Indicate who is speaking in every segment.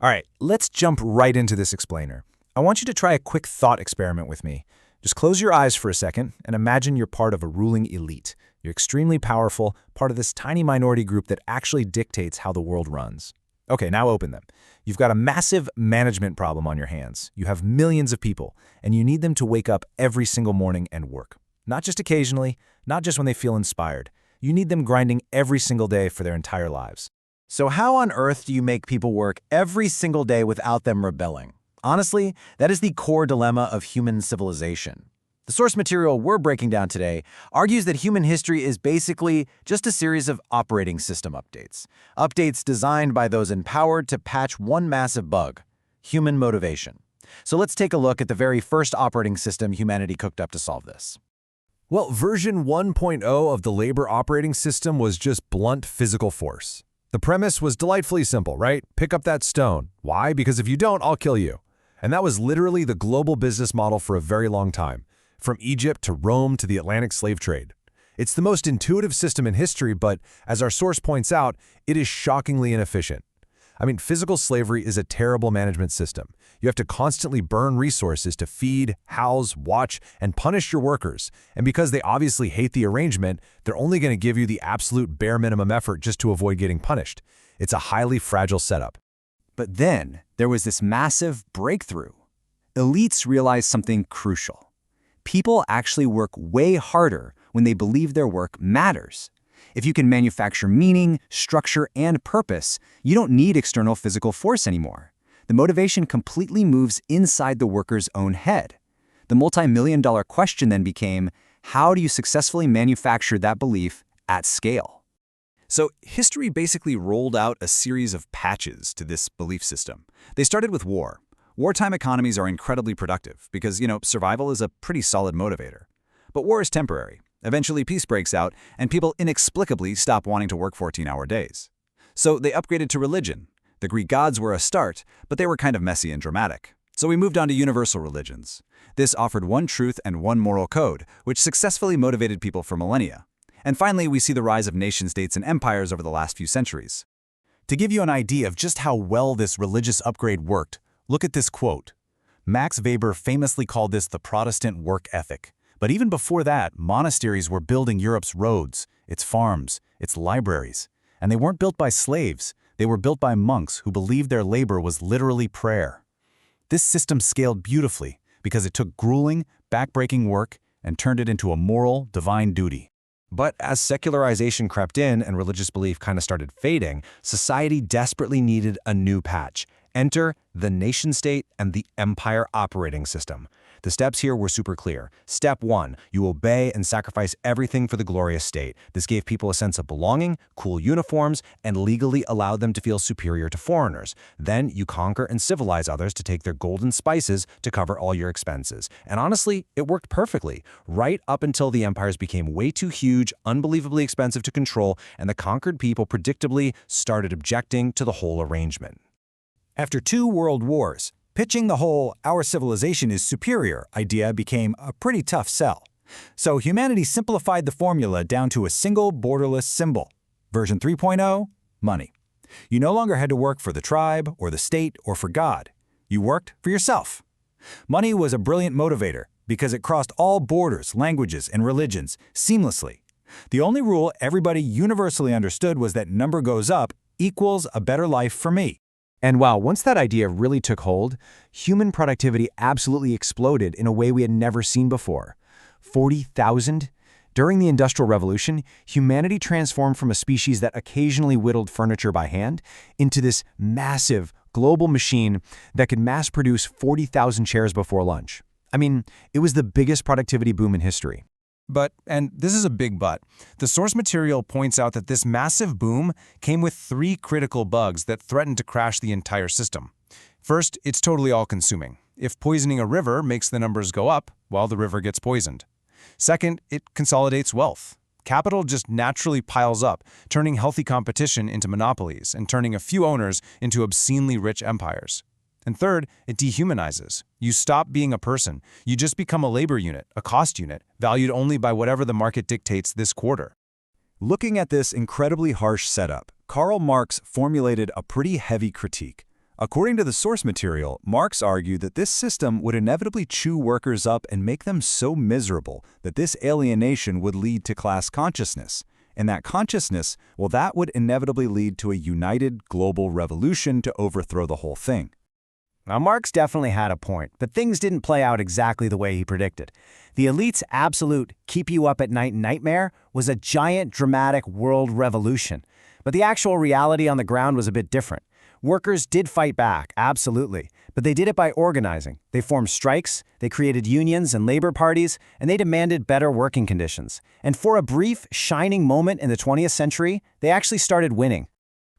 Speaker 1: All right, let's jump right into this explainer. I want you to try a quick thought experiment with me. Just close your eyes for a second and imagine you're part of a ruling elite. You're extremely powerful, part of this tiny minority group that actually dictates how the world runs. Okay, now open them. You've got a massive management problem on your hands. You have millions of people, and you need them to wake up every single morning and work. Not just occasionally, not just when they feel inspired. You need them grinding every single day for their entire lives.
Speaker 2: So how on earth do you make people work every single day without them rebelling? Honestly, that is the core dilemma of human civilization. The source material we're breaking down today argues that human history is basically just a series of operating system updates. Updates designed by those empowered to patch one massive bug: human motivation. So let's take a look at the very first operating system humanity cooked up to solve this.
Speaker 3: Well, version 1.0 of the labor operating system was just blunt physical force. The premise was delightfully simple, right? Pick up that stone. Why? Because if you don't, I'll kill you. And that was literally the global business model for a very long time, from Egypt to Rome to the Atlantic slave trade. It's the most intuitive system in history, but as our source points out, it is shockingly inefficient. I mean, physical slavery is a terrible management system. You have to constantly burn resources to feed, house, watch, and punish your workers. And because they obviously hate the arrangement, they're only going to give you the absolute bare minimum effort just to avoid getting punished. It's a highly fragile setup.
Speaker 4: But then there was this massive breakthrough. Elites realized something crucial. People actually work way harder when they believe their work matters. If you can manufacture meaning, structure, and purpose, you don't need external physical force anymore. The motivation completely moves inside the worker's own head. The multi-million-dollar question then became, how do you successfully manufacture that belief at scale?
Speaker 5: So history basically rolled out a series of patches to this belief system. They started with war. Wartime economies are incredibly productive because, survival is a pretty solid motivator. But war is temporary. Eventually peace breaks out, and people inexplicably stop wanting to work 14-hour days. So they upgraded to religion. The Greek gods were a start, but they were kind of messy and dramatic. So we moved on to universal religions. This offered one truth and one moral code, which successfully motivated people for millennia. And finally, we see the rise of nation-states and empires over the last few centuries.
Speaker 1: To give you an idea of just how well this religious upgrade worked, look at this quote. Max Weber famously called this the Protestant work ethic. But even before that, monasteries were building Europe's roads, its farms, its libraries. And they weren't built by slaves. They were built by monks who believed their labor was literally prayer. This system scaled beautifully because it took grueling, backbreaking work and turned it into a moral, divine duty.
Speaker 3: But as secularization crept in and religious belief kind of started fading, society desperately needed a new patch. Enter the nation-state and the empire operating system. The steps here were super clear. Step 1, you obey and sacrifice everything for the glorious state. This gave people a sense of belonging, cool uniforms, and legally allowed them to feel superior to foreigners. Then you conquer and civilize others to take their golden spices to cover all your expenses. And honestly, it worked perfectly, right up until the empires became way too huge, unbelievably expensive to control, and the conquered people predictably started objecting to the whole arrangement.
Speaker 1: After 2 world wars, pitching the whole "our civilization is superior" idea became a pretty tough sell. So humanity simplified the formula down to a single borderless symbol. Version 3.0, money. You no longer had to work for the tribe or the state or for God. You worked for yourself. Money was a brilliant motivator because it crossed all borders, languages, and religions seamlessly. The only rule everybody universally understood was that number goes up equals a better life for me.
Speaker 3: And wow, once that idea really took hold, human productivity absolutely exploded in a way we had never seen before. 40,000? During the Industrial Revolution, humanity transformed from a species that occasionally whittled furniture by hand into this massive, global machine that could mass produce 40,000 chairs before lunch. I mean, it was the biggest productivity boom in history.
Speaker 1: But, and this is a big but, the source material points out that this massive boom came with 3 critical bugs that threatened to crash the entire system. First, it's totally all-consuming. If poisoning a river makes the numbers go up, well, the river gets poisoned. Second, it consolidates wealth. Capital just naturally piles up, turning healthy competition into monopolies and turning a few owners into obscenely rich empires. And third, it dehumanizes. You stop being a person. You just become a labor unit, a cost unit, valued only by whatever the market dictates this quarter.
Speaker 2: Looking at this incredibly harsh setup, Karl Marx formulated a pretty heavy critique.
Speaker 5: According to the source material, Marx argued that this system would inevitably chew workers up and make them so miserable that this alienation would lead to class consciousness. And that consciousness, well, that would inevitably lead to a united global revolution to overthrow the whole thing.
Speaker 2: Now, Marx definitely had a point, but things didn't play out exactly the way he predicted. The elite's absolute keep-you-up-at-night nightmare was a giant, dramatic world revolution. But the actual reality on the ground was a bit different. Workers did fight back, absolutely, but they did it by organizing. They formed strikes, they created unions and labor parties, and they demanded better working conditions. And for a brief, shining moment in the 20th century, they actually started winning.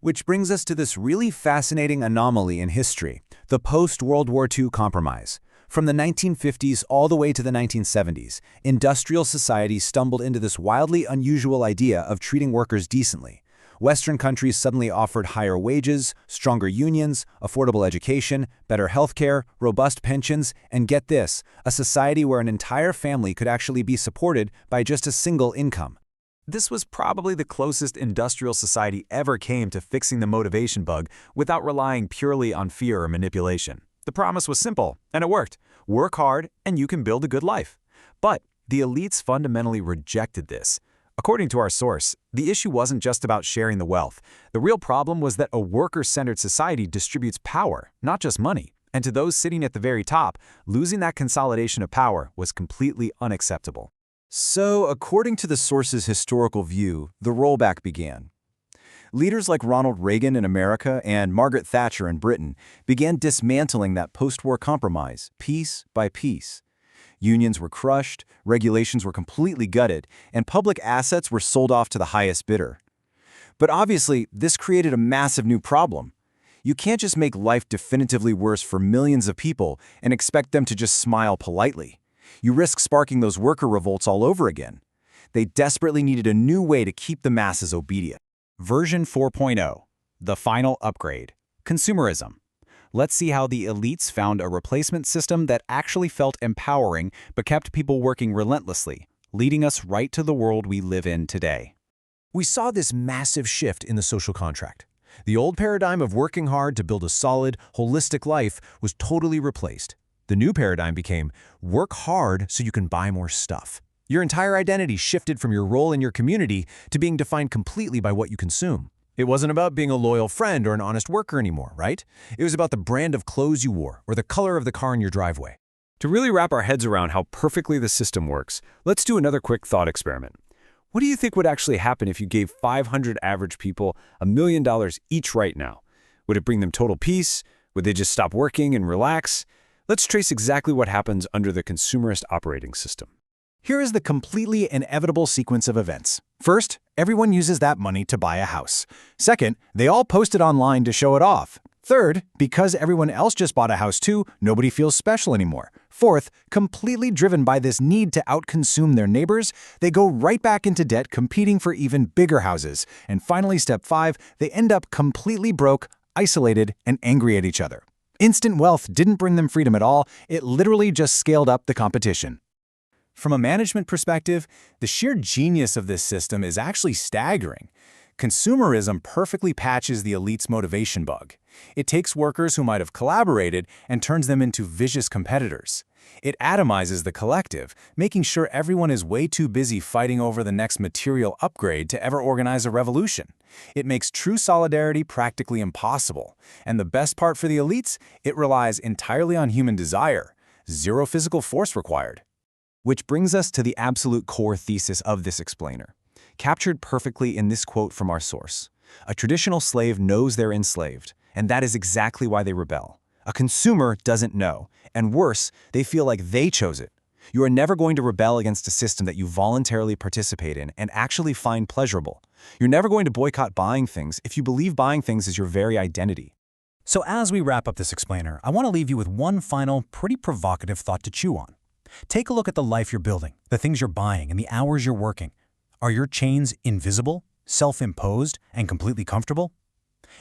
Speaker 5: Which brings us to this really fascinating anomaly in history, the post-World War II compromise. From the 1950s all the way to the 1970s, industrial society stumbled into this wildly unusual idea of treating workers decently. Western countries suddenly offered higher wages, stronger unions, affordable education, better healthcare, robust pensions, and get this, a society where an entire family could actually be supported by just a single income. This was probably the closest industrial society ever came to fixing the motivation bug without relying purely on fear or manipulation. The promise was simple, and it worked. Work hard, and you can build a good life. But the elites fundamentally rejected this. According to our source, the issue wasn't just about sharing the wealth. The real problem was that a worker-centered society distributes power, not just money. And to those sitting at the very top, losing that consolidation of power was completely unacceptable. So, according to the source's historical view, the rollback began. Leaders like Ronald Reagan in America and Margaret Thatcher in Britain began dismantling that post-war compromise, piece by piece. Unions were crushed, regulations were completely gutted, and public assets were sold off to the highest bidder. But obviously, this created a massive new problem. You can't just make life definitively worse for millions of people and expect them to just smile politely. You risk sparking those worker revolts all over again. They desperately needed a new way to keep the masses obedient.
Speaker 1: Version 4.0, the final upgrade. Consumerism. Let's see how the elites found a replacement system that actually felt empowering but kept people working relentlessly, leading us right to the world we live in today.
Speaker 3: We saw this massive shift in the social contract. The old paradigm of working hard to build a solid, holistic life was totally replaced. The new paradigm became work hard so you can buy more stuff. Your entire identity shifted from your role in your community to being defined completely by what you consume. It wasn't about being a loyal friend or an honest worker anymore, right? It was about the brand of clothes you wore or the color of the car in your driveway.
Speaker 6: To really wrap our heads around how perfectly the system works, let's do another quick thought experiment. What do you think would actually happen if you gave 500 average people $1 million each right now? Would it bring them total peace? Would they just stop working and relax? Let's trace exactly what happens under the consumerist operating system.
Speaker 2: Here is the completely inevitable sequence of events. First, everyone uses that money to buy a house. Second, they all post it online to show it off. Third, because everyone else just bought a house too, nobody feels special anymore. Fourth, completely driven by this need to outconsume their neighbors, they go right back into debt competing for even bigger houses. And finally, step 5, they end up completely broke, isolated, and angry at each other. Instant wealth didn't bring them freedom at all, it literally just scaled up the competition. From a management perspective, the sheer genius of this system is actually staggering. Consumerism perfectly patches the elite's motivation bug. It takes workers who might have collaborated and turns them into vicious competitors. It atomizes the collective, making sure everyone is way too busy fighting over the next material upgrade to ever organize a revolution. It makes true solidarity practically impossible. And the best part for the elites, it relies entirely on human desire. Zero physical force required. Which brings us to the absolute core thesis of this explainer, captured perfectly in this quote from our source. A traditional slave knows they're enslaved, and that is exactly why they rebel. A consumer doesn't know, and worse, they feel like they chose it. You are never going to rebel against a system that you voluntarily participate in and actually find pleasurable. You're never going to boycott buying things if you believe buying things is your very identity.
Speaker 1: So as we wrap up this explainer, I want to leave you with one final, pretty provocative thought to chew on. Take a look at the life you're building, the things you're buying, and the hours you're working. Are your chains invisible, self-imposed, and completely comfortable?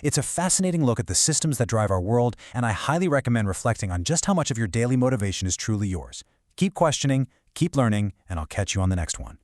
Speaker 1: It's a fascinating look at the systems that drive our world, and I highly recommend reflecting on just how much of your daily motivation is truly yours. Keep questioning, keep learning, and I'll catch you on the next one.